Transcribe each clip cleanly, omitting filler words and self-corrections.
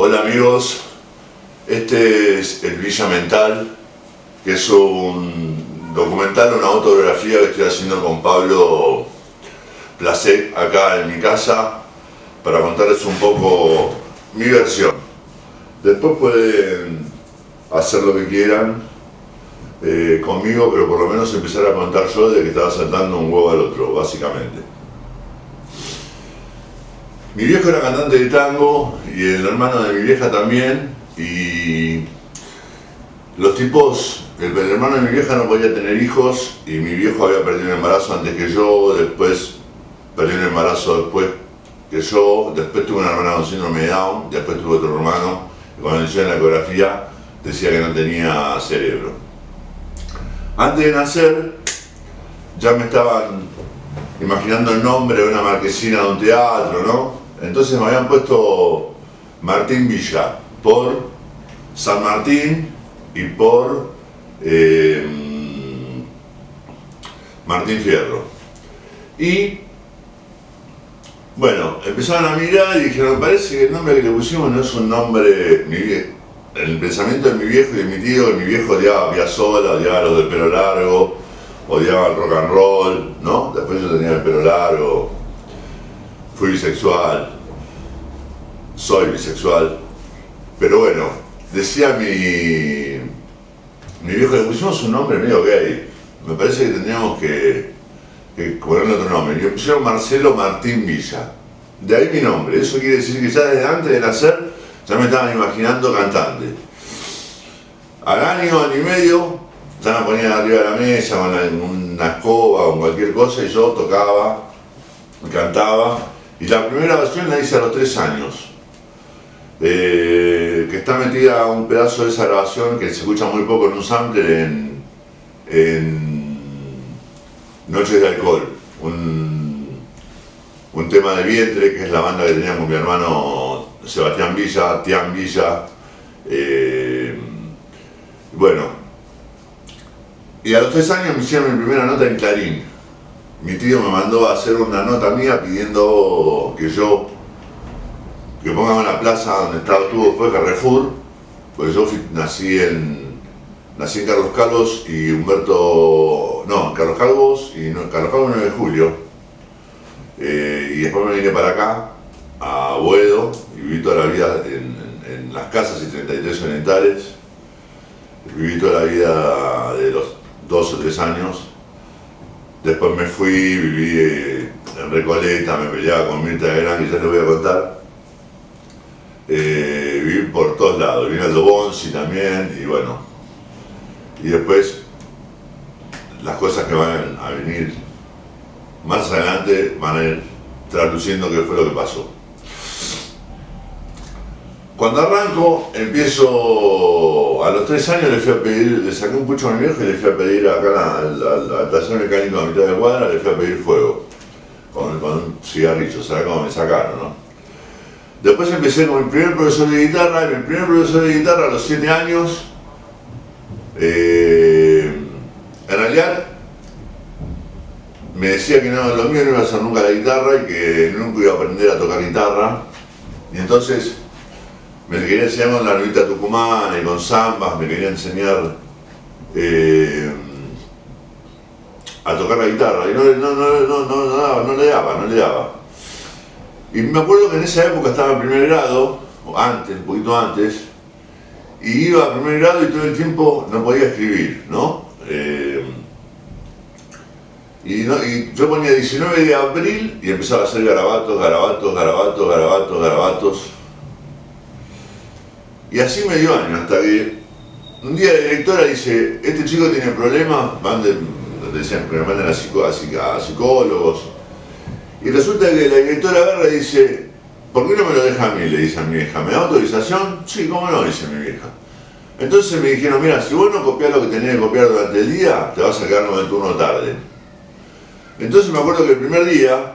Hola amigos, este es El Villa Mental, que es un documental, una autobiografía que estoy haciendo con Pablo Placek acá en mi casa para contarles un poco mi versión. Después pueden hacer lo que quieran conmigo, pero por lo menos empezar a contar yo de que estaba saltando un huevo al otro, básicamente. Mi viejo era cantante de tango y el hermano de mi vieja también, y los tipos, el hermano de mi vieja no podía tener hijos y mi viejo había perdido un embarazo antes que yo, después perdió un embarazo después que yo, después tuve una hermana con síndrome de Down, después tuve otro hermano y cuando le hicieron la ecografía decía que no tenía cerebro. Antes de nacer ya me estaban imaginando el nombre de una marquesina de un teatro, ¿no? Entonces me habían puesto Martín Villa por San Martín y por Martín Fierro. Y bueno, empezaron a mirar y dijeron, me parece que el nombre que le pusimos no es un nombre. El pensamiento de mi viejo y de mi tío, que mi viejo odiaba a Piazzolla, odiaba a los del pelo largo, odiaba el rock and roll, ¿no? Después yo tenía el pelo largo, fui bisexual, soy bisexual, pero bueno, decía mi viejo, le pusimos un nombre medio gay, me parece que tendríamos que ponerle otro nombre, y me pusieron Marcelo Martín Villa, de ahí mi nombre. Eso quiere decir que ya desde antes de nacer ya me estaban imaginando cantante. Al año y medio ya me ponían arriba de la mesa con una escoba o cualquier cosa y yo tocaba, cantaba, y la primera versión la hice a los 3 años. Que está metida un pedazo de esa grabación que se escucha muy poco en un sampler en Noches de Alcohol, un tema de Vientre, que es la banda que tenía con mi hermano Sebastián Villa, Tian Villa, bueno, y a los 3 años me hicieron mi primera nota en Clarín. Mi tío me mandó a hacer una nota mía pidiendo que pongan una plaza donde estaba tuvo después Carrefour, porque yo nací en Carlos Calvos y Carlos Calvos y Carlos Calvos 9 de julio, y después me vine para acá, a Boedo, y viví toda la vida en Las Casas y 33 Orientales, viví toda la vida de los 2 o 3 años. Después me fui, viví en Recoleta, me peleaba con Mirta Legrand, que ya les voy a contar. Viví por todos lados, vine al Dobonsi también, y bueno, y después las cosas que van a venir más adelante van a ir traduciendo qué fue lo que pasó. Cuando arranco, empiezo, a los 3 años le fui a pedir, le saqué un pucho a mi viejo y le fui a pedir acá al taller mecánico a mitad de cuadra, le fui a pedir fuego, con un cigarrillo, ¿sabes cómo me sacaron, no? Después empecé con mi primer profesor de guitarra, y mi primer profesor de guitarra a los 7 años, en realidad me decía que no, lo mío no iba a ser nunca la guitarra y que nunca iba a aprender a tocar guitarra, y entonces me quería enseñar con la Novita Tucumana y con zambas, me quería enseñar a tocar la guitarra, y no le daba. Y me acuerdo que en esa época estaba en primer grado, o antes, un poquito antes, y iba a primer grado y todo el tiempo no podía escribir, ¿no? Y yo ponía 19 de abril y empezaba a hacer garabatos. Y así medio año, hasta que un día la directora dice, este chico tiene problemas, decían que me manden a psicólogos. Y resulta que la directora agarra y dice, ¿por qué no me lo deja a mí? Le dice a mi vieja, ¿me da autorización? Sí, cómo no, dice mi vieja. Entonces me dijeron, mira, si vos no copiás lo que tenés que copiar durante el día, te vas a quedar con el turno tarde. Entonces me acuerdo que el primer día,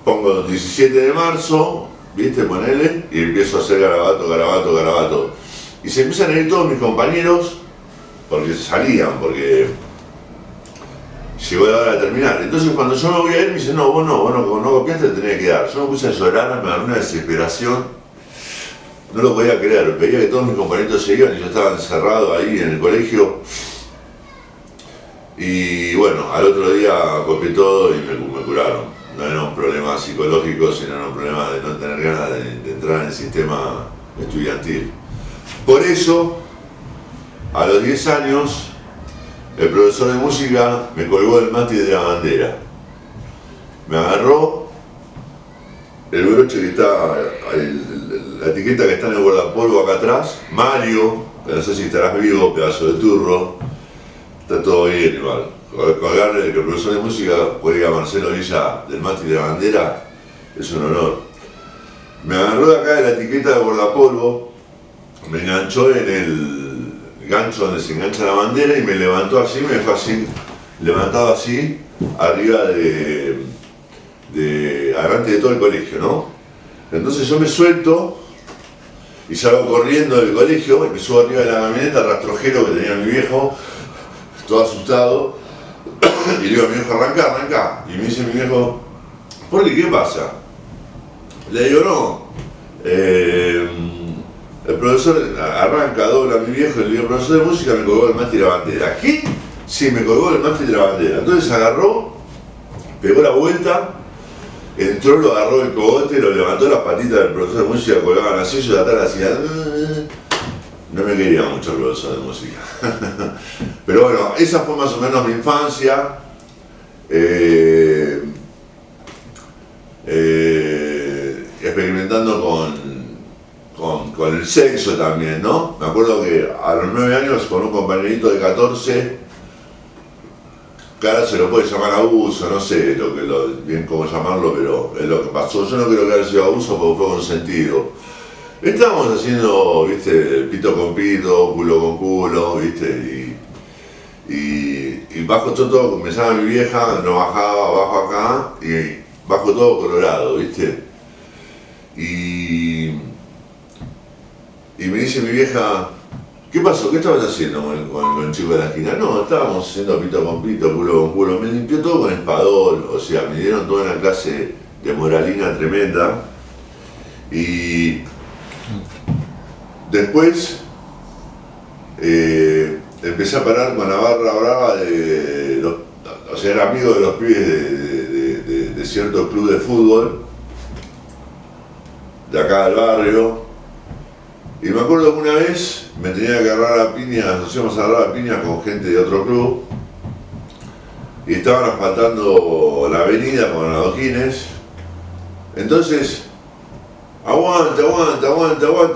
pongo 17 de marzo, ¿viste? Ponele, y empiezo a hacer garabato. Y se empiezan a ir todos mis compañeros, porque salían, porque llegó la hora de terminar. Entonces cuando yo me voy a ir me dice, vos no copiaste, te tenés que quedar. Yo me puse a llorar, me agarró una desesperación, no lo podía creer, veía que todos mis compañeros se iban y yo estaba encerrado ahí en el colegio. Y bueno, al otro día copié todo y me curaron. No era un problema psicológico, sino era un problema de no tener ganas de entrar en el sistema estudiantil. Por eso, a los 10 años, el profesor de música me colgó el mástil de la bandera. Me agarró el broche que está, la etiqueta que está en el guardapolvo acá atrás, Mario, que no sé si estarás vivo, pedazo de turro, está todo bien igual. Colgarle que el profesor de música cuelga a Marcelo Villa del mástil de la bandera es un honor. Me agarró de acá de la etiqueta de guardapolvo, me enganchó en el gancho donde se engancha la bandera y me levantó así, me dejó así, levantado así, arriba adelante de todo el colegio, ¿no? Entonces yo me suelto y salgo corriendo del colegio y me subo arriba de la camioneta, rastrojero que tenía mi viejo, todo asustado, y le digo a mi viejo, arranca. Y me dice mi viejo, ¿por qué? ¿Qué pasa? Le digo, no. El profesor arranca, dobla a mi viejo y le digo, el profesor de música me colgó el mástil de la bandera. ¿Qué? Sí, me colgó el mástil de la bandera. Entonces agarró, pegó la vuelta, entró, lo agarró el cogote, lo levantó las patitas del profesor de música, colgaban así, yo de atrás hacía... No me quería mucho el profesor de música. Pero bueno, esa fue más o menos mi infancia. Experimentando con el sexo también, ¿no? Me acuerdo que a los 9 años con un compañerito de 14, que ahora se lo puede llamar abuso, no sé bien cómo llamarlo, pero es lo que pasó. Yo no creo que haya sido abuso porque fue consentido. Estábamos haciendo, viste, pito con pito, culo con culo, viste, y bajo todo, me llama mi vieja, no bajaba, bajo acá, y bajo todo colorado, viste. Y me dice mi vieja, ¿qué pasó? ¿Qué estabas haciendo con el chico de la esquina? No, estábamos haciendo pito con pito, culo con culo. Me limpió todo con espadón, o sea, me dieron toda una clase de moralina tremenda. Y después empecé a parar con la barra brava o sea, era amigo de los pibes de cierto club de fútbol de acá del barrio. Y me acuerdo que una vez me tenía que agarrar a piñas, nos íbamos a agarrar a piñas con gente de otro club y estaban asfaltando la avenida con los adoquines. Entonces, aguante,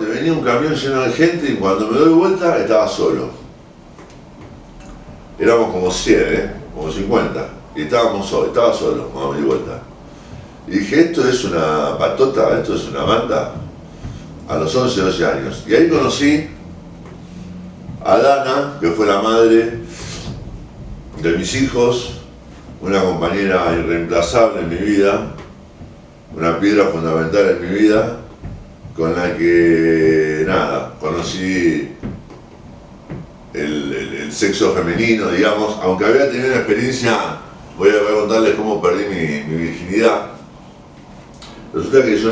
venía un camión lleno de gente y cuando me doy vuelta estaba solo. Éramos como 100, como 50, y estaba solo cuando me di vuelta. Y dije, esto es una patota, esto es una banda, a los 11, 12 años. Y ahí conocí a Dana, que fue la madre de mis hijos, una compañera irreemplazable en mi vida, una piedra fundamental en mi vida, con la que, nada, conocí el sexo femenino, digamos, aunque había tenido una experiencia, voy a contarles cómo perdí mi virginidad. Resulta que yo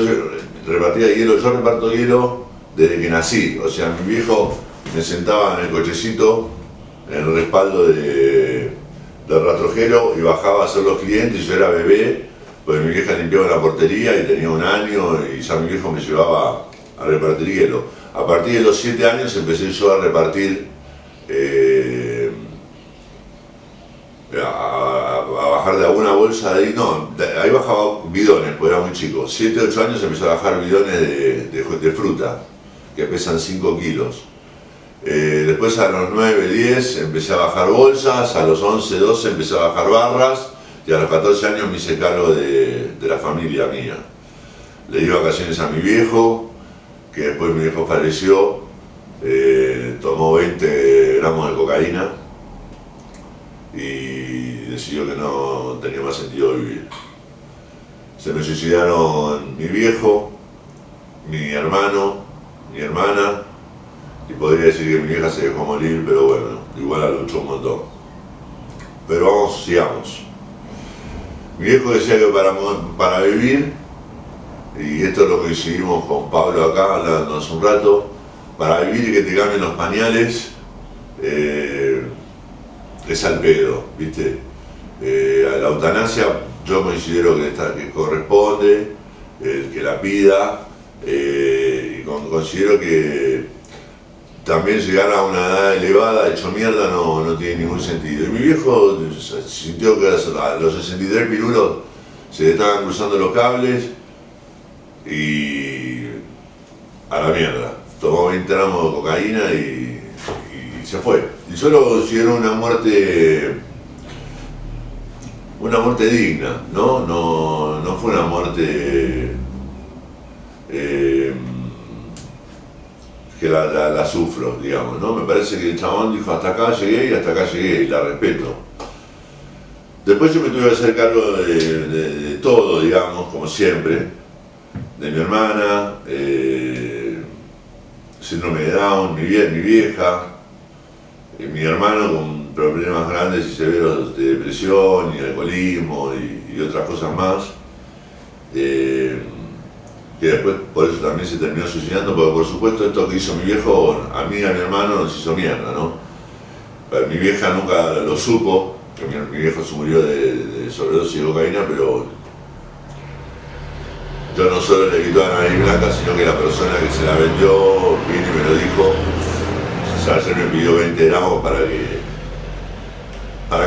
repartía hielo, yo reparto hielo desde que nací, o sea, mi viejo me sentaba en el cochecito, en el respaldo del rastrojero y bajaba a hacer los clientes y yo era bebé, porque mi vieja limpiaba la portería y tenía 1 año y ya mi viejo me llevaba a repartir hielo. A partir de los 7 años empecé yo a repartir, a bajar de alguna bolsa de ahí, no, ahí bajaba bidones, porque era muy chico. 7, 8 años empecé a bajar bidones de fruta, que pesan 5 kilos. Después a los 9, 10 empecé a bajar bolsas, a los 11, 12 empecé a bajar barras y a los 14 años me hice cargo de la familia mía. Le di vacaciones a mi viejo, que después mi viejo falleció, tomó 20 gramos de cocaína y decidió que no tenía más sentido vivir. Se me suicidaron mi viejo, mi hermano, mi hermana, y podría decir que mi vieja se dejó morir, pero bueno, igual la luchó un montón. pero vamos, sigamos. Mi viejo decía que para vivir, y esto lo coincidimos con Pablo acá, hablando hace un rato, para vivir y que te cambien los pañales, es al pedo, ¿viste? A la eutanasia yo considero que corresponde, el que la pida, y considero que también llegar a una edad elevada hecho mierda no tiene ningún sentido. Y mi viejo sintió que a los 63 pirulos se le estaban cruzando los cables y a la mierda. Tomó 20 gramos de cocaína y se fue. Y yo lo considero una muerte digna, ¿no? No fue una muerte que la sufro, digamos, ¿no? Me parece que el chabón dijo hasta acá llegué y hasta acá llegué, y la respeto. Después yo me tuve que hacer cargo de todo, digamos, como siempre, de mi hermana, síndrome de Down, mi vieja, mi hermano con problemas grandes y severos de depresión y alcoholismo y otras cosas más, que después por eso también se terminó suicidando, porque por supuesto esto que hizo mi viejo, a mí y a mi hermano nos hizo mierda, ¿no? Pero mi vieja nunca lo supo, que mi viejo se murió de sobredosis de cocaína, pero yo no solo le quitó a nariz blanca, sino que la persona que se la vendió vino y me lo dijo. Ayer me pidió 20 gramos ¿para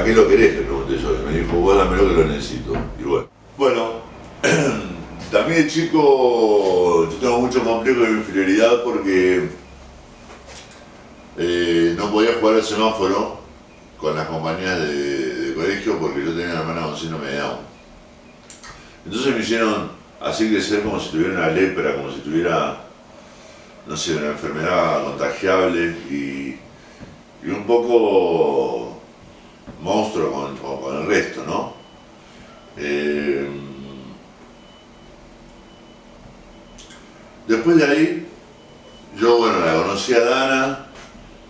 qué lo querés? Le pregunté yo. Y me dijo, vos dámelo que lo necesito. Y bueno, también de chico yo tengo mucho complejo de inferioridad porque no podía jugar al semáforo con las compañías de colegio porque yo tenía una hermana con síndrome de Down. Entonces me hicieron así crecer como si tuviera una lepra, como si tuviera, no sé, una enfermedad contagiable y un poco monstruo con el resto, ¿no? Después de ahí, yo, bueno, la conocí a Dana,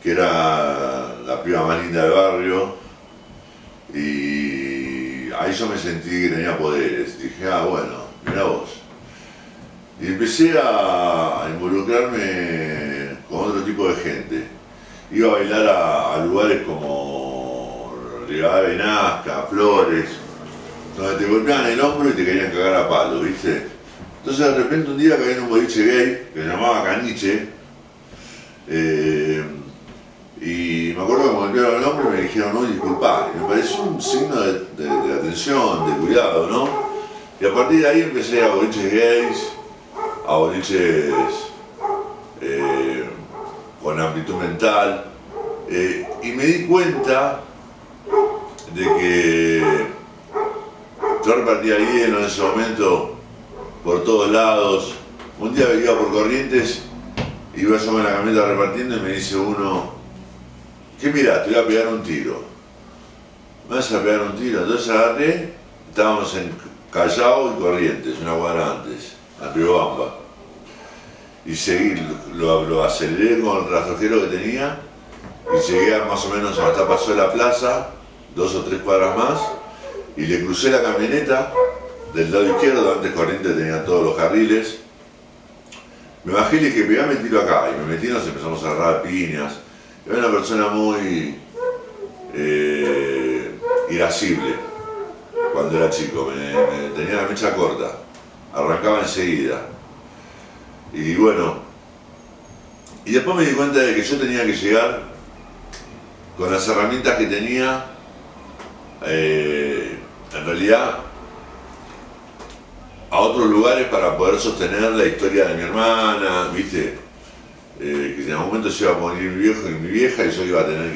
que era la piba más linda del barrio, y ahí yo me sentí que tenía poderes. Dije, bueno, mirá vos. Y empecé a involucrarme con otro tipo de gente. Iba a bailar a lugares como Rivadavia y Nazca, Flores, donde te golpeaban el hombro y te querían cagar a palo, ¿viste? Entonces de repente un día caí en un boliche gay que se llamaba Caniche, y me acuerdo que me golpearon el hombro y me dijeron, no, disculpá, y me pareció un signo de atención, de cuidado, ¿no? Y a partir de ahí empecé a boliches gays, a boliches con amplitud mental, y me di cuenta de que yo repartía hielo en ese momento por todos lados. Un día iba por Corrientes, iba yo en la camioneta repartiendo y me dice uno, ¿qué mirá? Te voy a pegar un tiro. ¿Me vas a pegar un tiro? Entonces agarré, estábamos en Callao y Corrientes, una cuadra antes, a Riobamba. Y seguí, lo aceleré con el rastrojero que tenía y llegué más o menos hasta pasó la plaza, 2 o 3 cuadras más, y le crucé la camioneta del lado izquierdo, antes Corrientes tenía todos los carriles. Me bajé y le dije, pegame el tiro acá, y me metí, nos empezamos a agarrar piñas. Era una persona muy irascible cuando era chico, tenía la mecha corta, arrancaba enseguida. Y bueno, y después me di cuenta de que yo tenía que llegar con las herramientas que tenía, en realidad, a otros lugares para poder sostener la historia de mi hermana, ¿viste? Que en algún momento se iba a morir mi viejo y mi vieja y yo iba a tener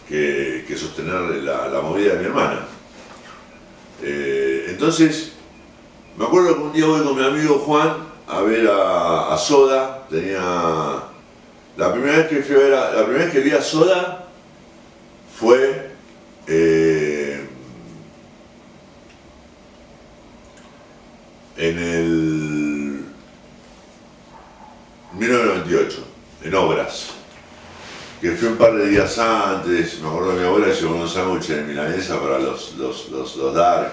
que sostener la movida de mi hermana. Entonces, me acuerdo que un día voy con mi amigo Juan a ver a Soda. La primera vez que vi a Soda fue en el 1998, en Obras, que fue un par de días antes, me acuerdo que mi abuela llevó unos sándwiches de milanesa para los dark.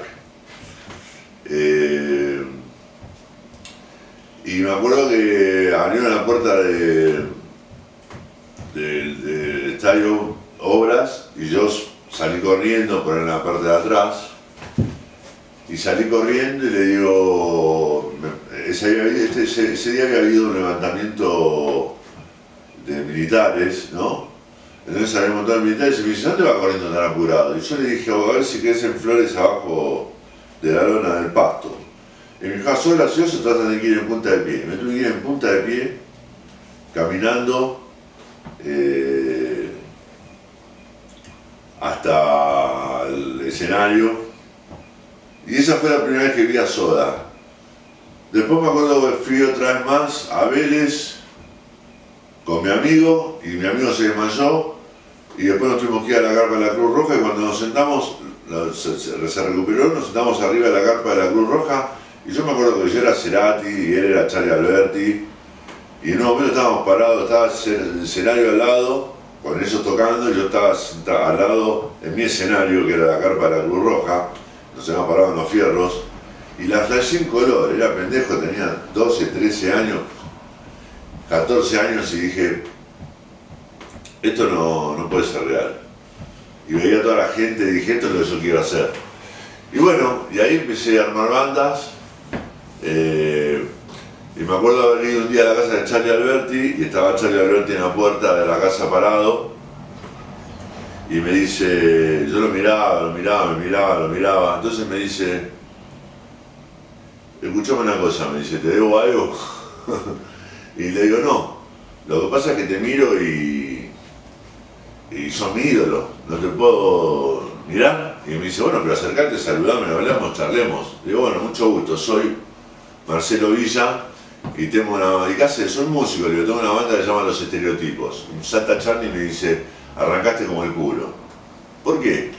Y me acuerdo que abrieron la puerta del estadio Obras y yo salí corriendo por la parte de atrás. Y salí corriendo y le digo, ese día había habido un levantamiento de militares, ¿no? Entonces había un montón de militares y me dice, ¿dónde va corriendo tan apurado? Y yo le dije, a ver si querés en Flores abajo de la lona del Pasto. Y me dijo, sos gracioso, tratan de ir en punta de pie. Me tuve que ir en punta de pie, caminando, hasta el escenario. Y esa fue la primera vez que vi a Soda. Después me acuerdo que fui otra vez más a Vélez con mi amigo, y mi amigo se desmayó, y después nos tuvimos que ir a la carpa de la Cruz Roja, y cuando nos sentamos, se recuperó, nos sentamos arriba de la carpa de la Cruz Roja, y yo me acuerdo que yo era Cerati, y él era Charlie Alberti, y en un momento estábamos parados, estaba el escenario al lado, con ellos tocando, y yo estaba sentado al lado en mi escenario, que era la carpa de la Cruz Roja. Nos habíamos parado en los fierros y la flashé en color, era pendejo, tenía 12, 13 años, 14 años y dije, esto no puede ser real. Y veía a toda la gente y dije, esto es lo que yo quiero hacer. Y bueno, y ahí empecé a armar bandas, y me acuerdo haber ido un día a la casa de Charlie Alberti y estaba Charlie Alberti en la puerta de la casa parado. Y me dice, yo lo miraba, entonces me dice, escuchame una cosa, me dice, ¿te debo algo? Y le digo, no, lo que pasa es que te miro y sos mi ídolo, no te puedo mirar. Y me dice, bueno, pero acercate, saludame, hablamos, charlemos. Le digo, bueno, mucho gusto, soy Marcelo Villa y tengo soy músico, le digo, tengo una banda que se llama Los Estereotipos. Y salta Charlie y me dice, arrancaste como el culo. ¿Por qué?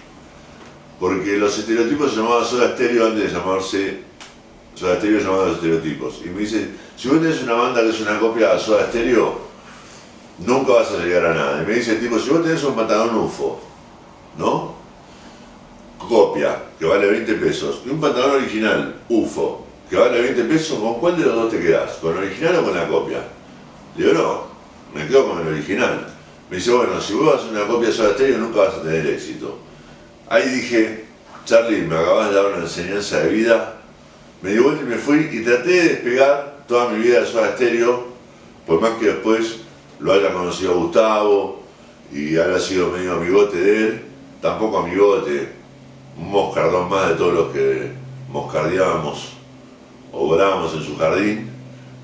Porque Los Estereotipos se llamaban Soda Stereo antes de llamarse Soda Stereo, llamaban Los Estereotipos. Y me dice, si vos tenés una banda que es una copia de Soda Stereo, nunca vas a llegar a nada. Y me dice el tipo, si vos tenés un pantalón UFO, ¿no? Copia, que vale 20 pesos, y un pantalón original, UFO, que vale 20 pesos, ¿con cuál de los dos te quedás? ¿Con el original o con la copia? Le digo, no, me quedo con el original. Me dice, bueno, si vos haces una copia de Soda Stereo nunca vas a tener éxito. Ahí dije, Charlie, me acabas de dar una enseñanza de vida. Me di vuelta y me fui y traté de despegar toda mi vida de Soda Stereo, por más que después lo haya conocido a Gustavo y haya sido medio amigote de él, tampoco amigote, un moscardón más de todos los que moscardeábamos o volábamos en su jardín,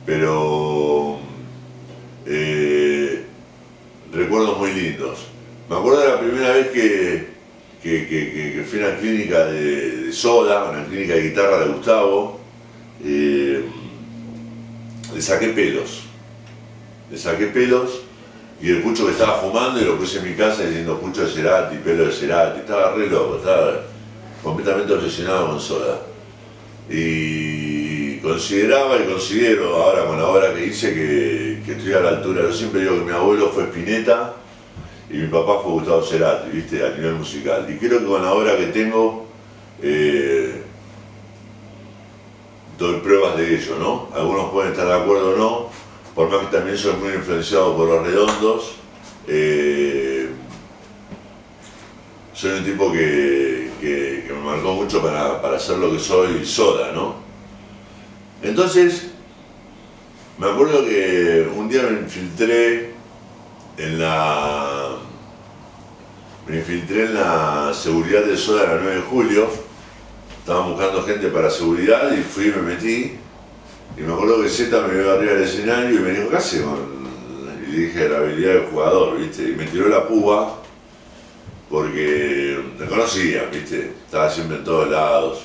pero recuerdos muy lindos. Me acuerdo de la primera vez que fui a una clínica de Soda, una clínica de guitarra de Gustavo, le saqué pelos y el pucho que estaba fumando y lo puse en mi casa diciendo pucho de Cerati, pelo de Cerati, estaba re loco, estaba completamente obsesionado con Soda. Y consideraba y considero ahora con la obra que hice que estoy a la altura. Yo siempre digo que mi abuelo fue Spinetta y mi papá fue Gustavo Cerati, ¿viste? A nivel musical. Y creo que con la obra que tengo doy pruebas de ello, ¿no? Algunos pueden estar de acuerdo o no, por más que también soy muy influenciado por Los Redondos. Soy un tipo que me marcó mucho para ser lo que soy, Soda, ¿no? Entonces, me acuerdo que un día me infiltré en la seguridad de Soda en la 9 de julio. Estaban buscando gente para seguridad y fui y me metí. Y me acuerdo que Z me vio arriba del escenario y me dijo, ¿qué hace? Y dije, la habilidad del jugador, ¿viste? Y me tiró la púa porque me conocía, ¿viste? Estaba siempre en todos lados.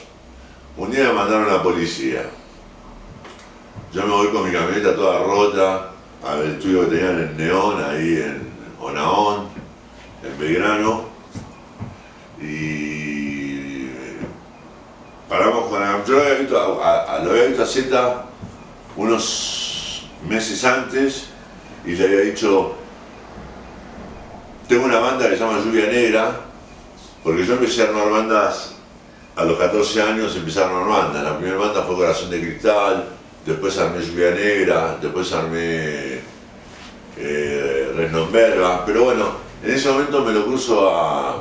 Un día me mandaron a la policía. Yo me voy con mi camioneta toda rota al estudio que tenían en Neón, ahí en Onaón, en Belgrano, y paramos con la... Yo lo había visto a Z unos meses antes y le había dicho, tengo una banda que se llama Lluvia Negra, porque yo empecé a armar bandas a los 14 años, empecé a armar bandas. La primera banda fue Corazón de Cristal, después armé Lluvia Negra, después armé Resnomberga, pero bueno, en ese momento me lo cruzo a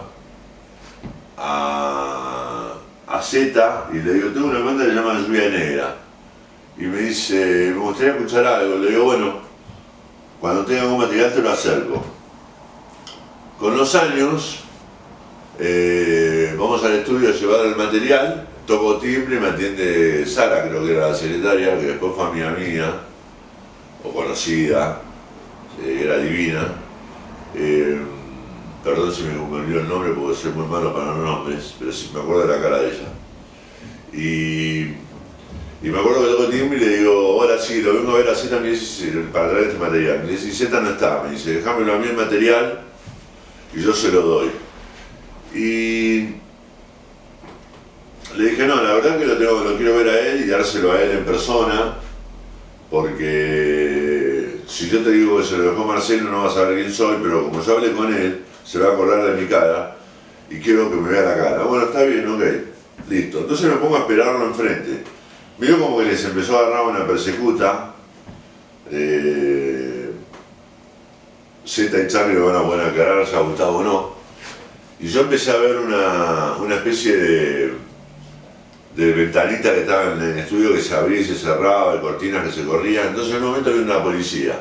Z y le digo, tengo una banda que se llama Lluvia Negra. Y me dice, me gustaría escuchar algo. Le digo, bueno, cuando tenga algún material te lo acerco. Con los años, vamos al estudio a llevar el material, toco timbre, me atiende Sara, creo que era la secretaria, que después fue amiga mía, o conocida, era divina. Perdón si me olvidó el nombre porque soy muy malo para los nombres, pero sí me acuerdo de la cara de ella. Y me acuerdo que toco timbre y le digo, ahora sí, lo vengo a ver a Z para traer este material. Me dice, y Z no está, me dice, déjamelo a mí el material y yo se lo doy. Y le dije, no, la verdad que lo quiero ver a él y dárselo a él en persona, porque si yo te digo que se lo dejó Marcelo no vas a saber quién soy, pero como yo hablé con él, se va a acordar de mi cara y quiero que me vea la cara. Bueno, está bien, ok, listo. Entonces me pongo a esperarlo enfrente. Miró como que les empezó a agarrar una persecuta. Z y Charlie lo van a poder aclarar, ya Gustavo no. Y yo empecé a ver una especie de ventanita que estaba en el estudio que se abría y se cerraba, de cortinas que se corrían. Entonces en un momento vino una policía.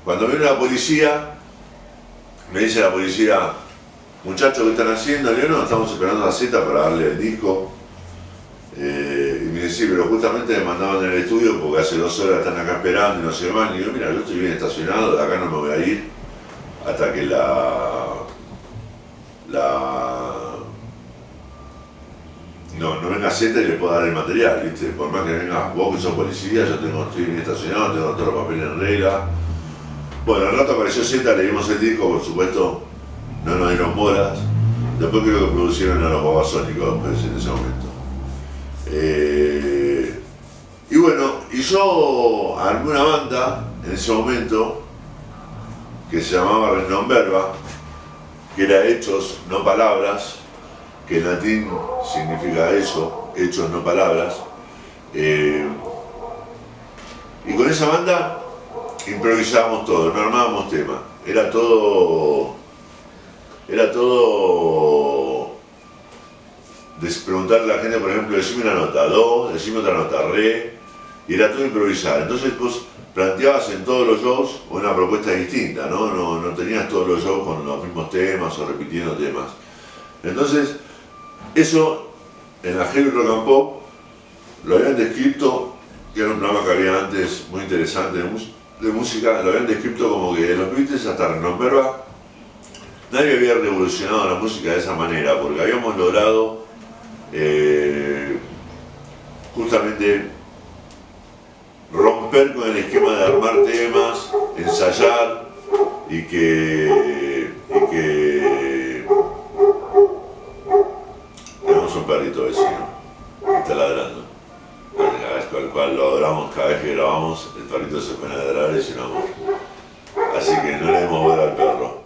Cuando vino la policía, me dice la policía, muchachos, ¿qué están haciendo? Le digo, no, estamos esperando a Z para darle el disco. Y me dice, sí, pero justamente me mandaban en el estudio porque hace 2 horas están acá esperando y no se van. Y digo, mira, yo estoy bien estacionado, de acá no me voy a ir hasta que no venga Z y le pueda dar el material, ¿viste? Por más que venga vos que sos policía, yo estoy bien estacionado, tengo todos los papeles en regla. Bueno, al rato apareció Z, le dimos el disco, por supuesto, no nos dieron bolas. Después creo que producieron a los Babasónicos después, en ese momento. Y bueno, y yo armé una banda en ese momento que se llamaba Resnomberga, que era Hechos, no Palabras, que en latín significa eso, hechos, no palabras. Y con esa banda improvisábamos todo, no armábamos temas, era todo preguntarle a la gente, por ejemplo, decime una nota, do, decime otra nota, re, y era todo improvisar. Entonces vos planteabas en todos los shows una propuesta distinta, no tenías todos los shows con los mismos temas o repitiendo temas. Entonces, eso en la Heavy Rock and Pop lo habían descrito, que era un programa que había antes muy interesante de música, lo habían descrito como que los Beatles hasta Resnomberga nadie había revolucionado la música de esa manera, porque habíamos logrado justamente romper con el esquema de armar temas, ensayar y que tenemos un perrito vecino, está ladrando, al cual lo adoramos cada vez que grabamos, el perrito se pone a ladrar y se enamora. Así que no le demos bola al perro.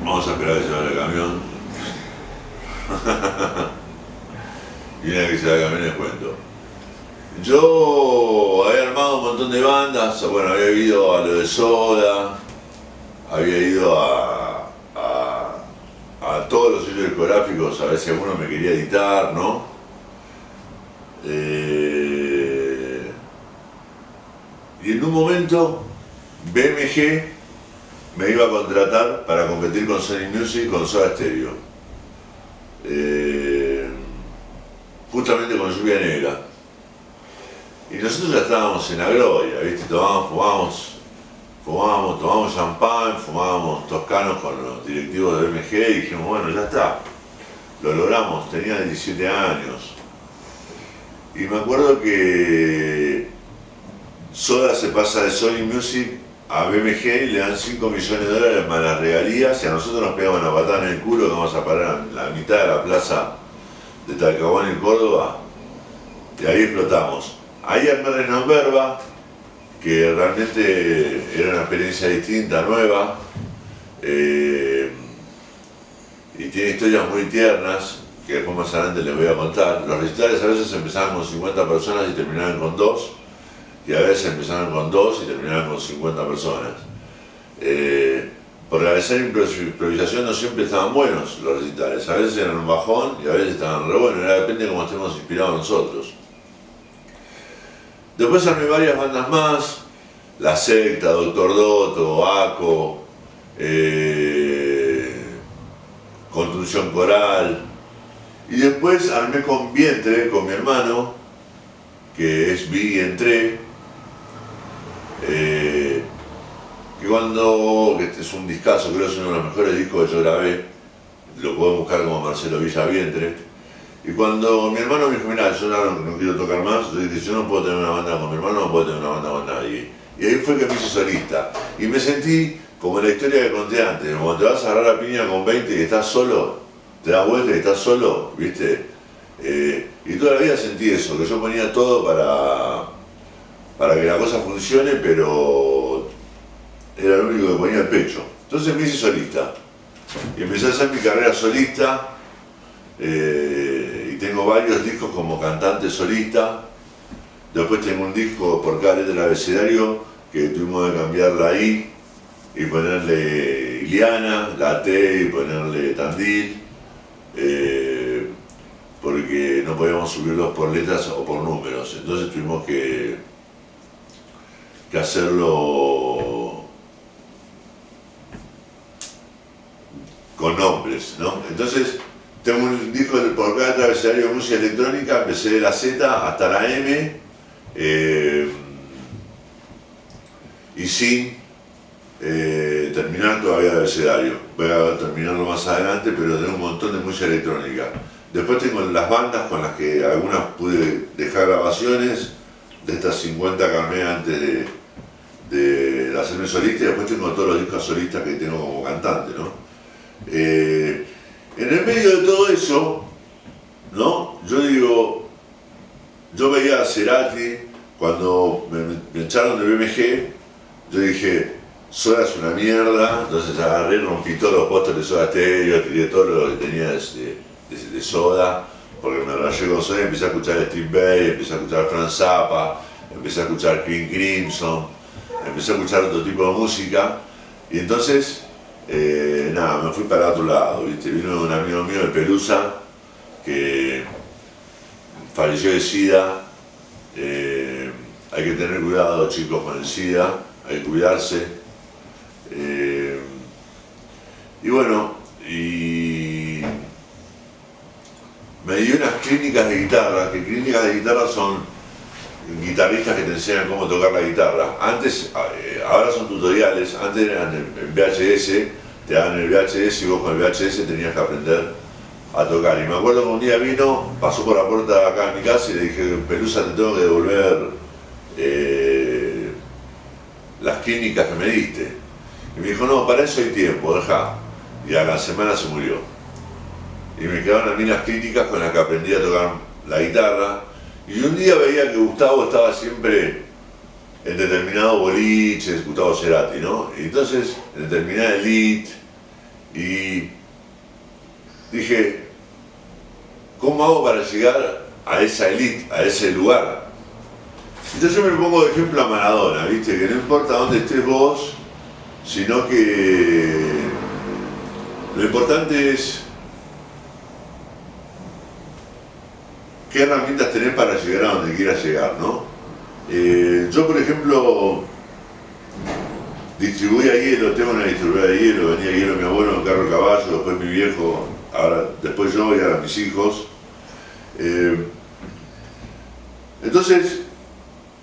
Vamos a esperar a que se vaya el camión. Y una vez que se vaya el camión les cuento. Yo había armado un montón de bandas, bueno, había ido a lo de Soda, había ido a todos los sellos discográficos a ver si alguno me quería editar, ¿no? Y en un momento BMG me iba a contratar para competir con Sony Music con Soda Stereo, justamente con Lluvia Negra. Y nosotros ya estábamos en la gloria, ¿viste? Tomábamos champán, fumábamos toscanos con los directivos de BMG y dijimos, bueno, ya está, lo logramos, tenía 17 años. Y me acuerdo que Soda se pasa de Sony Music a BMG y le dan $5 millones más las regalías y a nosotros nos pegaban una patada en el culo que vamos a parar en la mitad de la plaza de Talcahuano en Córdoba y ahí explotamos. Ahí armé Resnomberga que realmente era una experiencia distinta, nueva, y tiene historias muy tiernas, que después más adelante les voy a contar. Los recitales a veces empezaban con 50 personas y terminaban con 2, y a veces empezaban con 2 y terminaban con 50 personas. Por realizar improvisación no siempre estaban buenos los recitales, a veces eran un bajón y a veces estaban re buenos, depende de cómo estemos inspirados nosotros. Después armé varias bandas más, La Secta, Doctor Dotto, Aco, Construcción Coral, y después armé con Vientre, con mi hermano, que es Vi Entré, que este es un discazo, creo que es uno de los mejores discos que yo grabé, lo puedo buscar como Marcelo Villa Vientre. Y cuando mi hermano me dijo, mira, yo no quiero tocar más, yo dije, yo no puedo tener una banda con mi hermano, no puedo tener una banda con nadie. Y ahí fue que me hice solista. Y me sentí como en la historia que conté antes, cuando te vas a agarrar la piña con 20 y estás solo, te das vuelta y estás solo, ¿viste? Y toda la vida sentí eso, que yo ponía todo para que la cosa funcione, pero era lo único que ponía el pecho. Entonces me hice solista. Y empecé a hacer mi carrera solista. Y tengo varios discos como cantante solista. Después tengo un disco por cada letra del abecedario que tuvimos que cambiar la I y ponerle Iliana, la T y ponerle Tandil, porque no podíamos subirlos por letras o por números. Entonces tuvimos que hacerlo con nombres, ¿no? Entonces tengo un disco por cada abecedario de música electrónica, empecé de la Z hasta la M, y sin terminar todavía el abecedario. Voy a terminarlo más adelante, pero tengo un montón de música electrónica. Después tengo las bandas con las que algunas pude dejar grabaciones, de estas 50 que armé antes de hacerme solista, y después tengo todos los discos solistas que tengo como cantante, ¿no? En el medio de todo eso, ¿no? Yo veía a Cerati, cuando me echaron de BMG, yo dije, Soda es una mierda, entonces agarré, rompí todos los pósters de Soda Stereo, tiré todo lo que tenía de Soda, porque me rayé con Soda y empecé a escuchar Steve Vai, empecé a escuchar Frank Zappa, empecé a escuchar King Crimson, empecé a escuchar otro tipo de música, y entonces nada, me fui para otro lado, ¿viste? Vino un amigo mío de Pelusa que falleció de SIDA. Hay que tener cuidado, chicos, con el SIDA, hay que cuidarse. Y bueno, y me dio unas clínicas de guitarra, que clínicas de guitarra son guitarristas que te enseñan cómo tocar la guitarra. Antes, ahora son tutoriales, antes eran en VHS, te daban el VHS y vos con el VHS tenías que aprender a tocar. Y me acuerdo que un día vino, pasó por la puerta de acá de mi casa y le dije, Pelusa, te tengo que devolver las clínicas que me diste. Y me dijo, no, para eso hay tiempo, dejá. Y a la semana se murió. Y me quedaron a mí las clínicas con las que aprendí a tocar la guitarra. Y un día veía que Gustavo estaba siempre en determinado boliches, Gustavo Cerati, ¿no? Y entonces, en determinada elite, y dije, ¿cómo hago para llegar a esa elite, a ese lugar? Entonces yo me pongo de ejemplo a Maradona, ¿viste? Que no importa dónde estés vos, sino que lo importante es qué herramientas tenés para llegar a donde quieras llegar, ¿no? Yo, por ejemplo, distribuía hielo, tengo una distribuidora de hielo, venía hielo mi abuelo en carro de caballo, después mi viejo, después yo y ahora mis hijos. Entonces,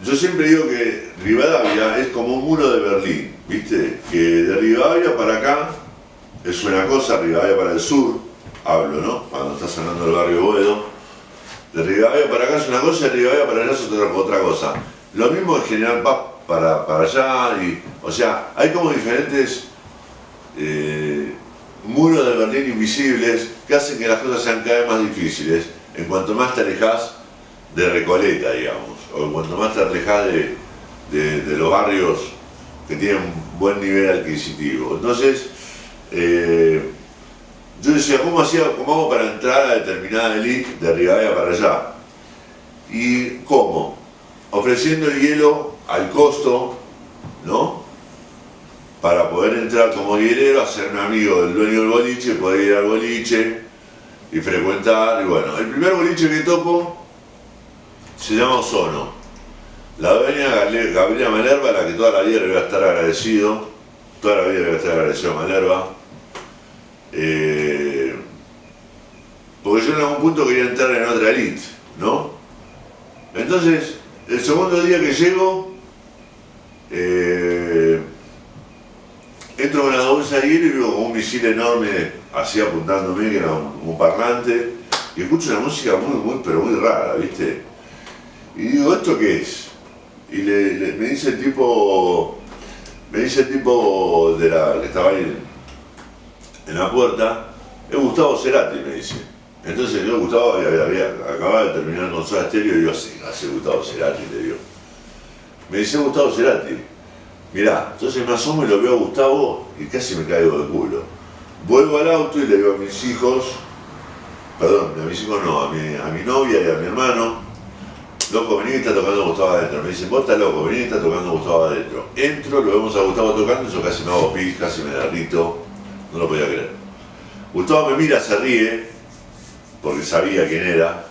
yo siempre digo que Rivadavia es como un muro de Berlín, ¿viste? Que de Rivadavia para acá es una cosa, Rivadavia para el sur, hablo, ¿no? Cuando estás hablando del barrio Boedo. De Rivadavia para acá es una cosa y de Rivadavia para allá es otra cosa. Lo mismo en General Paz para allá, o sea, hay como diferentes muros de Berlín invisibles que hacen que las cosas sean cada vez más difíciles en cuanto más te alejas de Recoleta, digamos, o en cuanto más te alejas de los barrios que tienen buen nivel adquisitivo. Entonces, yo decía, ¿cómo hago para entrar a determinada elite de Rivadavia para allá? ¿Y cómo? Ofreciendo el hielo al costo, ¿no? Para poder entrar como hielero, hacerme amigo del dueño del boliche, poder ir al boliche y frecuentar. Y bueno, el primer boliche que toco se llama Ozono. La dueña Gabriela Malerva, a la que toda la vida le voy a estar agradecido, toda la vida le voy a estar agradecido a Malerva, porque yo en algún punto quería entrar en otra elite, ¿no? Entonces, el segundo día que llego, entro con la bolsa de hielo y veo como un misil enorme así apuntándome, que era un parlante, y escucho una música pero muy rara, ¿viste? Y digo, ¿esto qué es? Y me dice el tipo de que estaba ahí en la puerta, es Gustavo Cerati, me dice. Entonces yo, Gustavo, acababa de terminar con Soda Stereo y yo, hace Gustavo Cerati, le digo. Me dice Gustavo Cerati. Mirá, entonces me asomo y lo veo a Gustavo y casi me caigo de culo. Vuelvo al auto y le digo a mis hijos, perdón, a mis hijos no, a mi novia y a mi hermano, loco, vení que está tocando Gustavo adentro. Me dicen, vos estás loco, vení que está tocando Gustavo adentro. Entro, lo vemos a Gustavo tocando y yo casi me hago pis, casi me derrito, no lo podía creer. Gustavo me mira, se ríe, porque sabía quién era,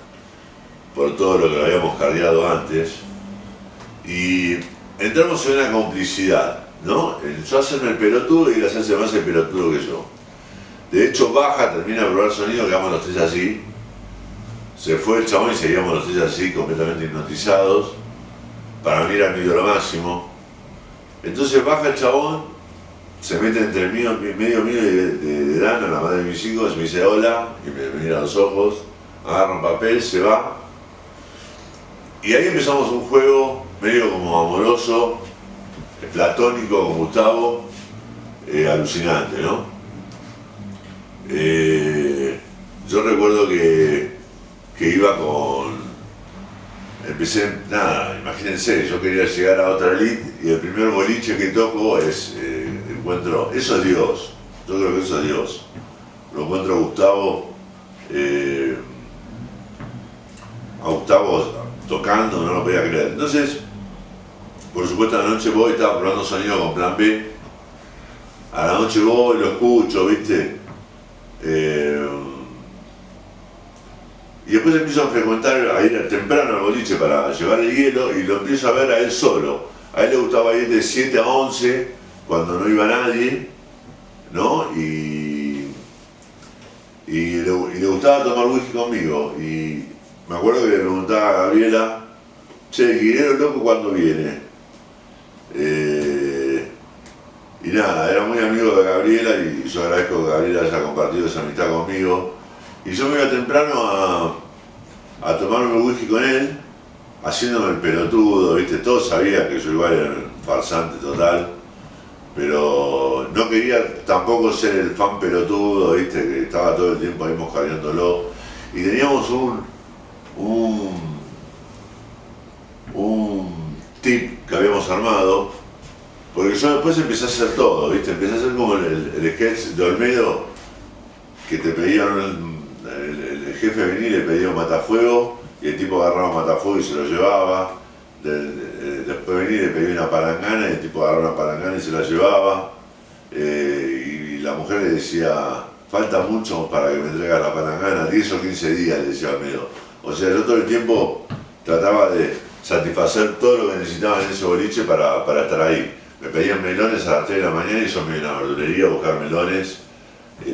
por todo lo que lo habíamos cardeado antes, y entramos en una complicidad, ¿no? Yo hacerme el pelotudo y él hacerse más el pelotudo que yo. De hecho baja, termina de probar sonido, quedamos los tres así. Se fue el chabón y seguíamos los tres así, completamente hipnotizados. Para mí era mi ídolo máximo. Entonces baja el chabón, se mete entre el medio mío y de Dana, la madre de mis hijos, me dice hola, y me mira a los ojos, agarra un papel, se va. Y ahí empezamos un juego medio como amoroso, platónico con Gustavo, alucinante, ¿no? Yo recuerdo que iba empecé, nada, imagínense, yo quería llegar a otra elite y el primer boliche que toco encuentro, eso es Dios, yo creo que eso es Dios. Lo encuentro a Gustavo tocando, no lo podía creer. Entonces, por supuesto a la noche voy, estaba probando sonido con Plan B, a la noche voy, lo escucho, ¿viste? Y después empiezo a frecuentar, a ir temprano al boliche para llevar el hielo y lo empiezo a ver a él solo. A él le gustaba ir de 7 a 11 cuando no iba nadie, ¿no? Y le gustaba tomar whisky conmigo. Y me acuerdo que le preguntaba a Gabriela, che, ¿el guirero loco cuándo viene? Y nada, era muy amigo de Gabriela y yo agradezco que Gabriela haya compartido esa amistad conmigo. Y yo me iba temprano a tomarme whisky con él, haciéndome el pelotudo, ¿viste? Todos sabían que yo igual era un farsante total, pero no quería tampoco ser el fan pelotudo, ¿viste? Que estaba todo el tiempo ahí moscareándolo. Y teníamos un tip que habíamos armado, porque yo después empecé a hacer todo, ¿viste? Empecé a hacer como el sketch de Olmedo, que te pedían el jefe venía y le pedía un matafuego y el tipo agarraba un matafuego y se lo llevaba. Después venía y le pedía una palangana y el tipo agarraba una palangana y se la llevaba. Y la mujer le decía, falta mucho para que me traigas la palangana, 10 o 15 días, le decía Olmedo. O sea, yo todo el tiempo trataba de satisfacer todo lo que necesitaba en ese boliche para estar ahí. Me pedían melones a las 3 de la mañana y yo me iba a la verdulería a buscar melones,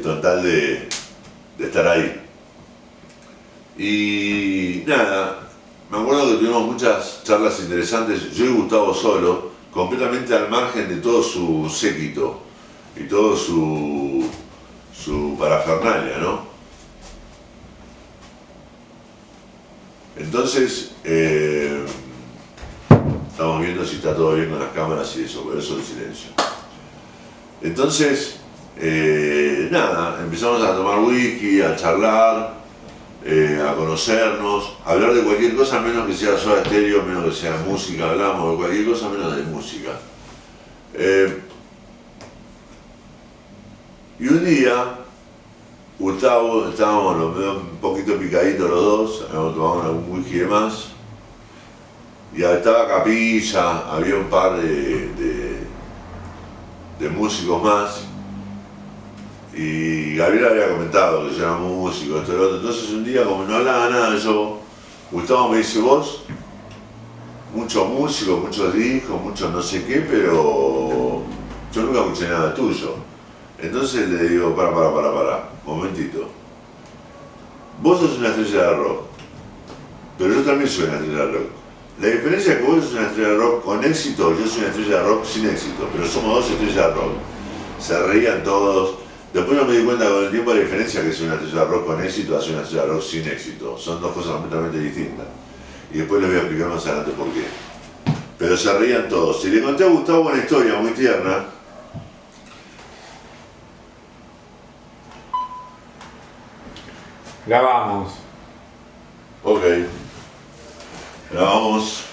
total de estar ahí. Y nada, me acuerdo que tuvimos muchas charlas interesantes, yo y Gustavo solo, completamente al margen de todo su séquito y todo su parafernalia, ¿no? Entonces, estamos viendo si está todo bien con las cámaras y eso, por eso el silencio. Entonces, nada, empezamos a tomar whisky, a charlar, a conocernos, a hablar de cualquier cosa menos que sea Soda Stereo, menos que sea música, hablamos de cualquier cosa menos de música. Y un día, Gustavo, estábamos un poquito picaditos los dos, habíamos tomado algún whisky de más, y estaba Capilla, había un par de músicos más, y Gabriel había comentado que yo era músico, esto y lo otro. Entonces un día, como no hablaba nada de eso, Gustavo me dice: vos, muchos músicos, muchos discos, muchos no sé qué, pero yo nunca escuché nada tuyo. Entonces le digo: para, momentito. Vos sos una estrella de rock, pero yo también soy una estrella de rock. La diferencia es que vos sos una estrella de rock con éxito, yo soy una estrella de rock sin éxito, pero somos dos estrellas de rock. Se reían todos. Después no me di cuenta con el tiempo la diferencia que soy una estrella de rock con éxito a soy una estrella de rock sin éxito. Son dos cosas completamente distintas. Y después les voy a explicar más adelante por qué. Pero se reían todos. Y le conté a Gustavo una historia muy tierna. Grabamos. Ok. Grabamos.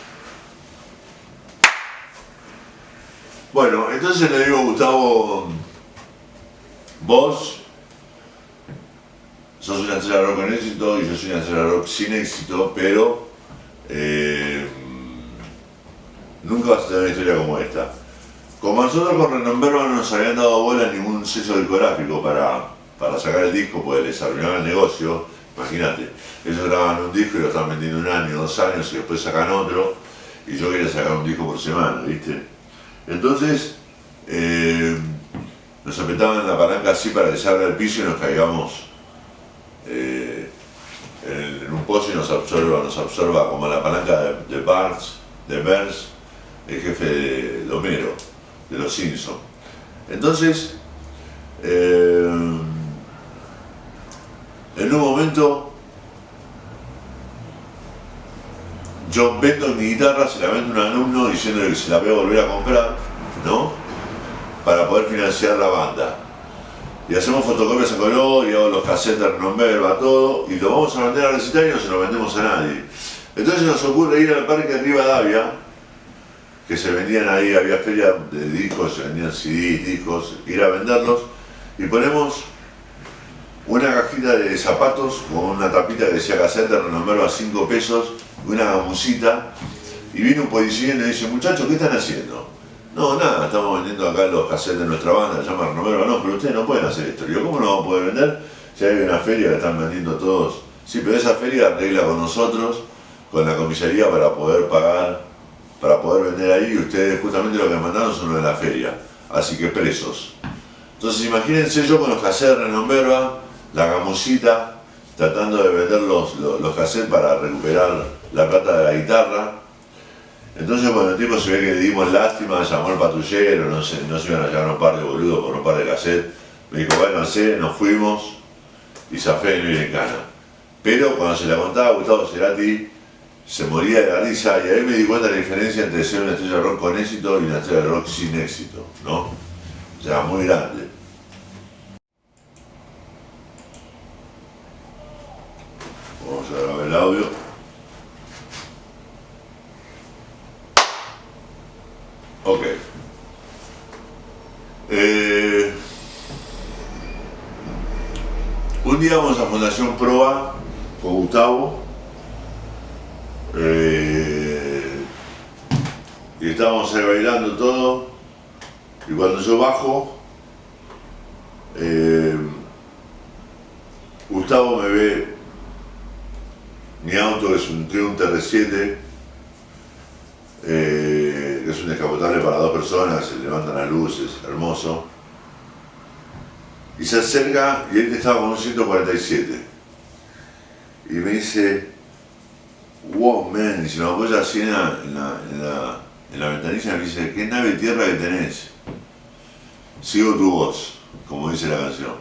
Bueno, entonces le digo a Gustavo: vos sos una estrella de rock con éxito y yo soy una estrella de rock sin éxito, pero nunca vas a tener una historia como esta. Como nosotros con Renomberba no nos habían dado bola en ningún sello discográfico para sacar el disco, pues les arruinaba el negocio, imagínate. Ellos graban un disco y lo están vendiendo 1 año, 2 años y después sacan otro, y yo quería sacar un disco por semana, ¿viste? Entonces, nos apretaban la palanca así para que se abra el piso y nos caigamos en un pozo y nos absorba como la palanca de Burns, el jefe de Homero, de los Simpsons. Entonces, en un momento, yo vendo mi guitarra, se la vendo a un alumno diciéndole que se la voy a volver a comprar, ¿no? Para poder financiar la banda. Y hacemos fotocopias a color, y hago los cassettes de Renomberba, todo, y lo vamos a vender a recitar y no se lo vendemos a nadie. Entonces nos ocurre ir al parque de Rivadavia, que se vendían ahí, había feria de discos, se vendían CDs, discos, ir a venderlos, y ponemos una cajita de zapatos con una tapita que decía cassette de Renomberba 5 pesos, una gamusita, y viene un policía y le dice: muchachos, ¿qué están haciendo? No, nada, estamos vendiendo acá los cassettes de nuestra banda, se llama Renomberba. No, pero ustedes no pueden hacer esto. Yo, ¿cómo no vamos a poder vender? Si hay una feria que están vendiendo todos. Sí, pero esa feria arregla con nosotros, con la comisaría, para poder pagar, para poder vender ahí, y ustedes justamente lo que me mandaron son los de la feria. Así que presos. Entonces imagínense yo con los cassettes de Renomberba, la gamusita, tratando de vender los cassettes para recuperar la plata de la guitarra. Entonces, bueno, el tipo se ve que le dimos lástima, llamó al patrullero, no se iban a llevar un par de boludos por un par de cassettes. Me dijo: váyanse, nos fuimos, y zafé de no ir en cana. Pero cuando se la contaba a Gustavo Cerati, se moría de la risa, y ahí me di cuenta de la diferencia entre ser una estrella de rock con éxito y una estrella de rock sin éxito, ¿no? O sea, muy grande. Vamos a grabar el audio. Ok. Un día vamos a Fundación Proa con Gustavo, y estábamos ahí bailando todo, y cuando yo bajo, Gustavo me ve mi auto, que es un Triumph TR7, que es un descapotable para 2 personas, se levantan las luces, hermoso, y se acerca, y él estaba con un 147, y me dice: wow, man, y se me apoya así en la ventanilla y me dice: qué nave tierra que tenés, sigo tu voz, como dice la canción,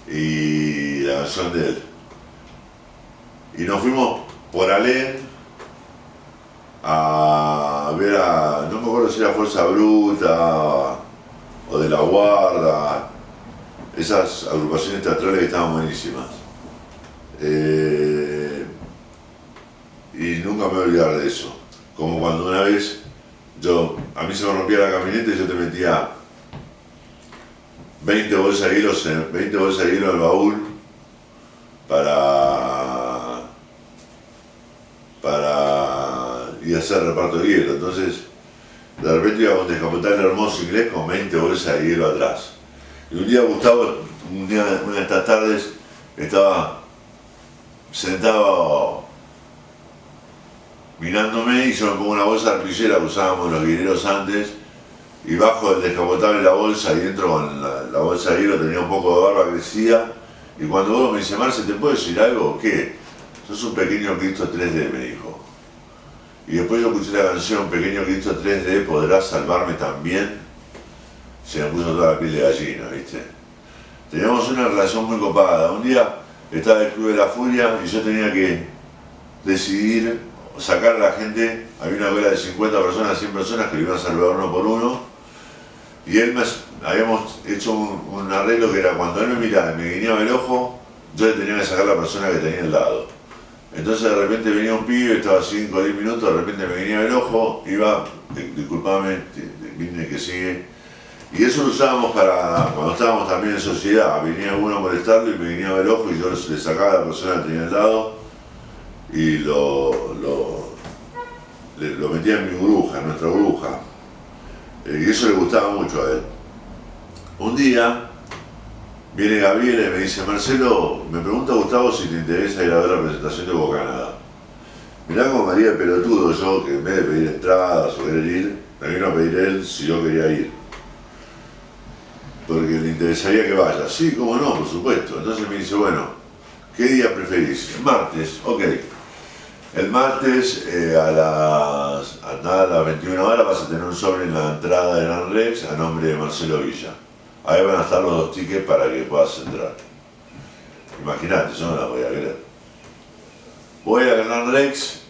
y la canción de él. Y nos fuimos por Alén a ver no me acuerdo si era Fuerza Bruta o de la Guarda, esas agrupaciones teatrales que estaban buenísimas. Y nunca me voy a olvidar de eso. Como cuando una vez a mí se me rompía la camioneta y yo te metía 20 bolsas de hielo al baúl para ir a hacer reparto de hielo. Entonces, de repente iba con un descapotable hermoso inglés con 20 bolsas de hielo atrás. Y un día Gustavo, una de estas tardes, estaba sentado mirándome y yo me pongo una bolsa de arpillera que usábamos los guerreros antes y bajo del descapotable la bolsa y entro con la bolsa de hielo, tenía un poco de barba, crecía, y cuando uno me dice, Marce, ¿te puedo decir algo o qué? Sos un pequeño Cristo 3D, me dijo. Y después yo escuché la canción Pequeño Cristo 3D, ¿podrás salvarme también? Se me puso toda la piel de gallina, ¿viste? Teníamos una relación muy copada. Un día estaba el Club de la Furia y yo tenía que decidir sacar a la gente. Había una cola de 50 personas, 100 personas que lo iban a salvar uno por uno. Y habíamos hecho un arreglo que era cuando él me miraba y me guiñaba el ojo, yo le tenía que sacar a la persona que tenía al lado. Entonces de repente venía un pibe, estaba 5 o 10 minutos, de repente me guiñaba el ojo, iba, disculpame, vine que sigue. Y eso lo usábamos para, cuando estábamos también en sociedad, venía uno a molestarlo y me guiñaba el ojo y yo le sacaba a la persona que tenía al lado y lo metía en mi burbuja, en nuestra burbuja. Y eso le gustaba mucho a él. Un día viene Gabriela y me dice, Marcelo, me pregunta Gustavo si te interesa ir a ver la presentación de Bocanada. Mirá como María el pelotudo yo, que en vez de pedir entradas o querer ir, me vino a pedir él si yo quería ir. Porque le interesaría que vaya. Sí, cómo no, por supuesto. Entonces me dice, bueno, ¿qué día preferís? El martes, ok. El martes a las 21 horas vas a tener un sobre en la entrada de Gran Rex a nombre de Marcelo Villa. Ahí van a estar los 2 tickets para que puedas entrar. Imagínate, yo no la voy a creer. Voy a Gran Rex.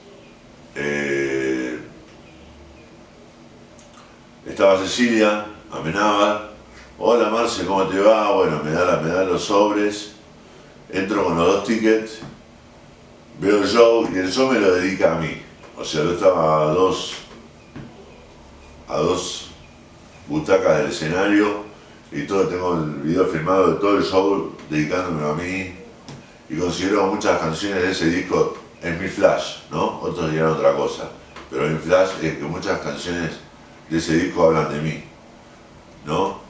Estaba Cecilia Amenábar. Hola Marce, ¿cómo te va? Bueno, me da los sobres. Entro con los 2 tickets. Veo el show y el show me lo dedica a mí. O sea, yo estaba a dos butacas del escenario y tengo el video filmado de todo el show dedicándomelo a mí. Y considero muchas canciones de ese disco en mi flash, ¿no? Otros dirán otra cosa. Pero mi flash es que muchas canciones de ese disco hablan de mí, ¿no?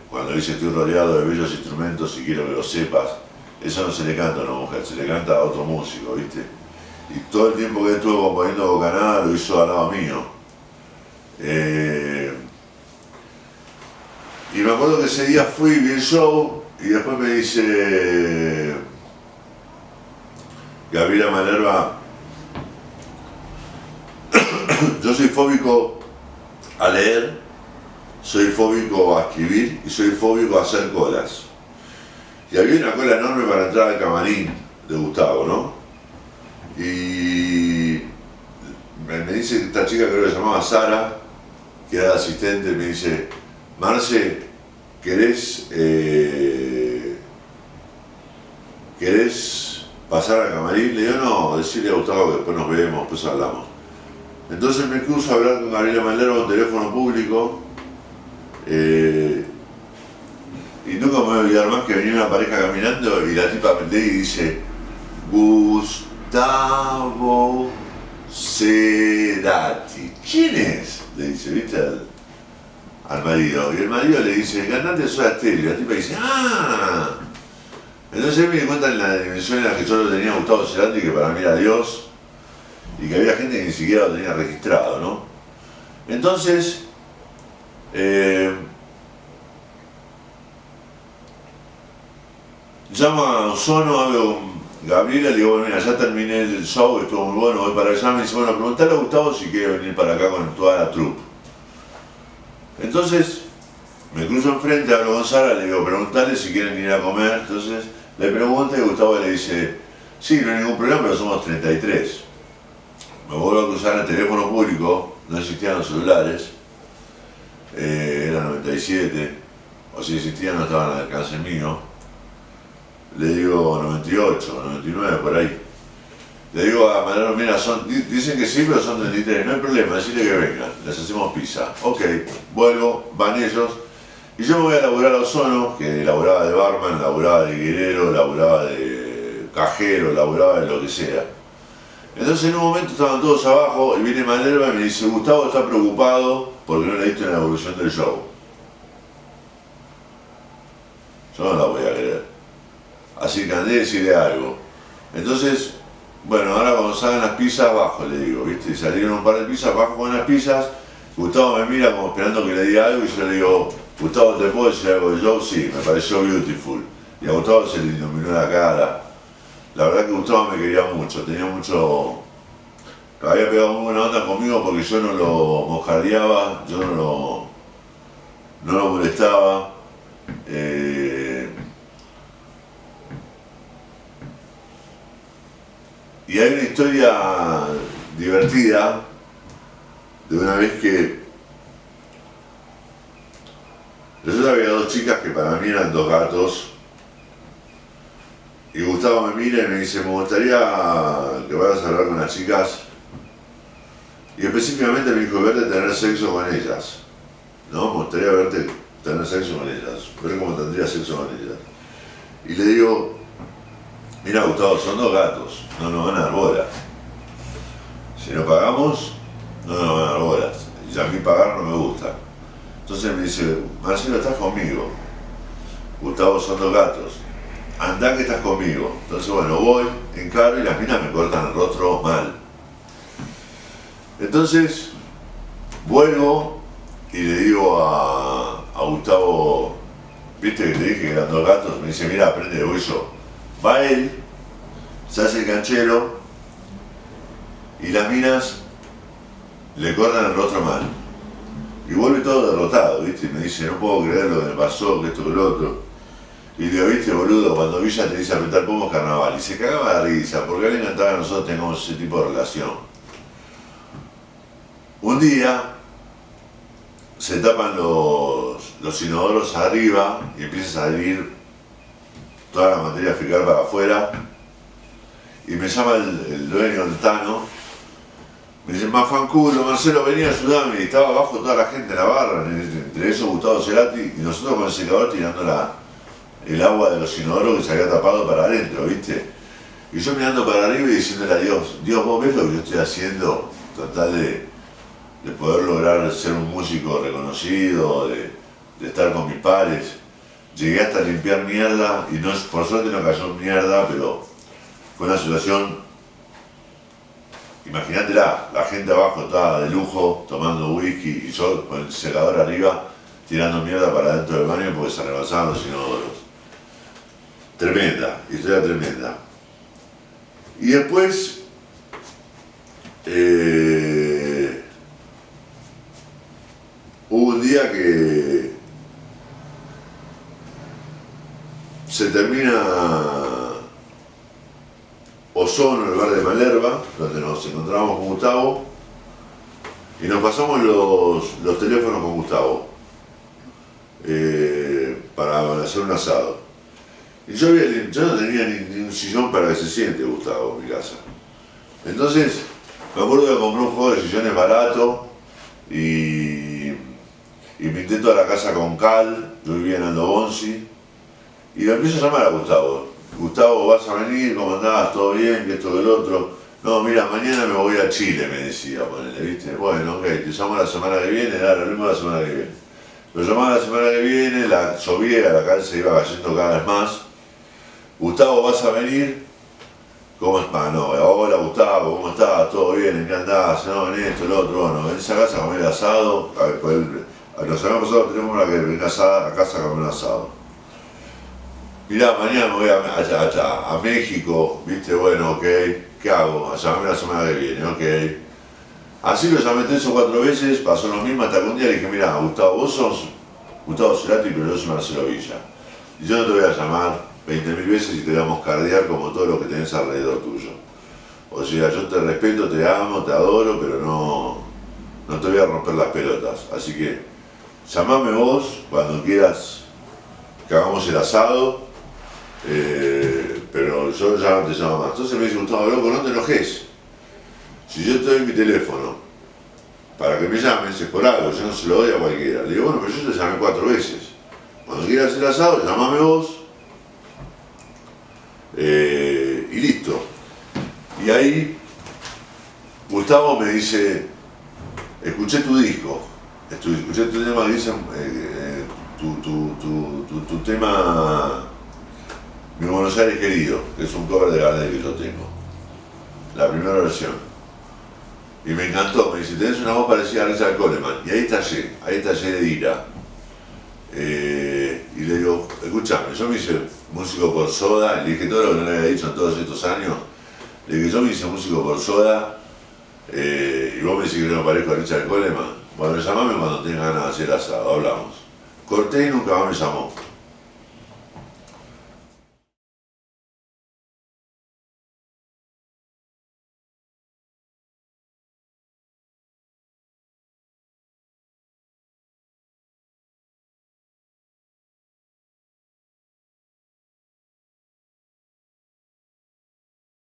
Cuando dice estoy rodeado de bellos instrumentos y quiero que lo sepas. Eso no se le canta a una mujer, se le canta a otro músico, ¿viste? Y todo el tiempo que estuvo componiendo Bocanada lo hizo al lado mío. Y me acuerdo que ese día fui, vi el show y después me dice Gabriela Malerva, yo soy fóbico a leer, soy fóbico a escribir y soy fóbico a hacer colas. Y había una cola enorme para entrar al camarín de Gustavo, ¿no? Y me dice esta chica, creo que se llamaba Sara, que era asistente, me dice, Marce, ¿querés pasar al camarín? Le digo, no, decirle a Gustavo que después nos vemos, después hablamos. Entonces me cruzo a hablar con Gabriela Malerva por teléfono público. Y nunca me voy a olvidar más que venía una pareja caminando y la tipa me lee y dice Gustavo Cerati. ¿Quién es? Le dice, ¿viste? Al marido. Y el marido le dice, el cantante de Soda Stereo. Y la tipa dice, ¡ah! Entonces me di cuenta en la dimensión en la que yo lo tenía Gustavo Cerati, que para mí era Dios, y que había gente que ni siquiera lo tenía registrado, ¿no? Entonces, llamo a Ozono, hablo con Gabriela, le digo, bueno, mira, ya terminé el show, estuvo muy bueno, voy para allá. Me dice, bueno, preguntale a Gustavo si quiere venir para acá con toda la troupe. Entonces, me cruzo enfrente, hablo con Sara, le digo, preguntale si quieren ir a comer. Entonces, le pregunto y Gustavo le dice, sí, no hay ningún problema, pero somos 33. Me vuelvo a cruzar en el teléfono público, no existían los celulares, era 97, o si existían no estaban al alcance mío. Le digo 98, 99, por ahí. Le digo a Manero, mira, dicen que sí, pero son 33, no hay problema, decirle que vengan, les hacemos pizza. Ok, vuelvo, van ellos, y yo me voy a laburar a Ozono, que laburaba de barman, laburaba de guerrero, laburaba de cajero, laburaba de lo que sea. Entonces en un momento estaban todos abajo y viene Manerva y me dice, Gustavo está preocupado porque no le diste una evolución del show. Yo no la voy a creer. Así que andé a decirle algo. Entonces, bueno, ahora cuando salgan las pizzas, bajo, le digo, ¿viste? Y salieron un par de pizzas, bajo con las pizzas. Gustavo me mira como esperando que le diga algo y yo le digo, Gustavo, ¿te puedo decir algo del show? Sí, me pareció beautiful. Y a Gustavo se le iluminó la cara. La verdad que Gustavo me quería mucho, tenía mucho... Había pegado muy buena onda conmigo porque yo no lo mojardeaba, yo no lo molestaba. Y hay una historia divertida de una vez que yo había dos chicas que para mí eran dos gatos. Y Gustavo me mira y me dice, me gustaría que vayas a hablar con las chicas. Y específicamente me dijo, verte tener sexo con ellas. ¿No? Me gustaría verte tener sexo con ellas. Ver cómo tendría sexo con ellas. Y le digo, mira Gustavo, son dos gatos, no nos van a dar bolas. Si no pagamos, no nos van a dar bolas. Y a mí pagar no me gusta. Entonces me dice, Marcelo, estás conmigo. Gustavo, son dos gatos. Andá que estás conmigo. Entonces bueno, voy, encaro y las minas me cortan el rostro mal. Entonces vuelvo y le digo a Gustavo, viste que te dije que eran dos gatos, me dice, mira, aprende, voy yo. Va él, se hace el canchero y las minas le cortan el rostro mal. Y vuelve todo derrotado, viste, y me dice, no puedo creer lo que me pasó, que esto, que lo otro. Y le digo, viste boludo, cuando Villa te dice apretar pomos carnaval, y se cagaba de risa, porque a él le encantaba que nosotros tengamos ese tipo de relación. Un día se tapan los inodoros arriba y empieza a salir toda la materia fecal para afuera, y me llama el dueño del Tano, me dice, más fanculo, Marcelo, venía a ayudarme, y estaba abajo toda la gente en la barra, entre esos Gustavo Cerati, y nosotros con el secador tirando el agua de los inodoros que se había tapado para adentro, ¿viste? Y yo mirando para arriba y diciéndole a Dios, Dios, vos ves lo que yo estoy haciendo, total de poder lograr ser un músico reconocido, de estar con mis pares. Llegué hasta limpiar mierda y por suerte no cayó mierda, pero fue una situación, imagínatela, la gente abajo estaba de lujo, tomando whisky y yo con el secador arriba tirando mierda para adentro del baño porque se rebasaban los inodoros. Tremenda, historia tremenda. Y después, hubo un día que se termina Ozono, el bar de Malerva, donde nos encontramos con Gustavo, y nos pasamos los teléfonos con Gustavo para hacer un asado. Y yo no tenía ni un sillón para que se siente Gustavo en mi casa. Entonces, me acuerdo que compré un juego de sillones barato y pinté toda la casa con cal, yo vivía en Aldo Bonzi, y lo empiezo a llamar a Gustavo. Gustavo, ¿vas a venir? ¿Cómo andás? ¿Todo bien? ¿Que esto, que el otro? No, mira, mañana me voy a Chile, me decía, ponele, ¿viste? Bueno, ok, te llamo la semana que viene, dale, hablemos la semana que viene. Lo llamaba la semana que viene, llovía, la calle se iba cayendo cada vez más. Gustavo, ¿vas a venir? ¿Cómo estás? No, hola Gustavo, ¿cómo estás? ¿Todo bien? ¿En qué andás? No, en esto, el otro, bueno, venís a casa a comer asado. A ver, nos habíamos pasado, tenemos una que venir a casa a comer asado. Mirá, mañana me voy a México, viste, bueno, ok, ¿qué hago? A llamarme la semana que viene, ok. Así lo llamé 3 o 4 veces, pasó lo mismo hasta que un día le dije, mirá, Gustavo, vos sos Gustavo Cerati, pero yo soy Marcelo Villa. Y yo no te voy a llamar 20.000 veces y te voy a moscardear como todo lo que tenés alrededor tuyo. O sea, yo te respeto, te amo, te adoro, pero no te voy a romper las pelotas. Así que, llamame vos cuando quieras que hagamos el asado. yo ya no te llamo más. Entonces me dice Gustavo, loco, no te enojes. Si yo te doy mi teléfono para que me llames, es por algo, yo no se lo doy a cualquiera. Le digo, bueno, pero yo te llamé 4 veces. Cuando quieras hacer asado, llámame vos. Y listo. Y ahí Gustavo me dice, escuché tu disco, escuché tu tema que dice, tu tema Mi Buenos Aires Querido, que es un cover de Gardel que yo tengo, la primera versión. Y me encantó, me dice, tenés una voz parecida a Richard Coleman. Y ahí estallé de ira. Y le digo, escúchame, yo me hice músico por Soda, le dije todo lo que no le había dicho en todos estos años. Le dije, yo me hice músico por Soda, y vos me decís que no me parezco a Richard Coleman. Bueno, llamame cuando tengas ganas de hacer asado, hablamos. Corté y nunca más me llamó.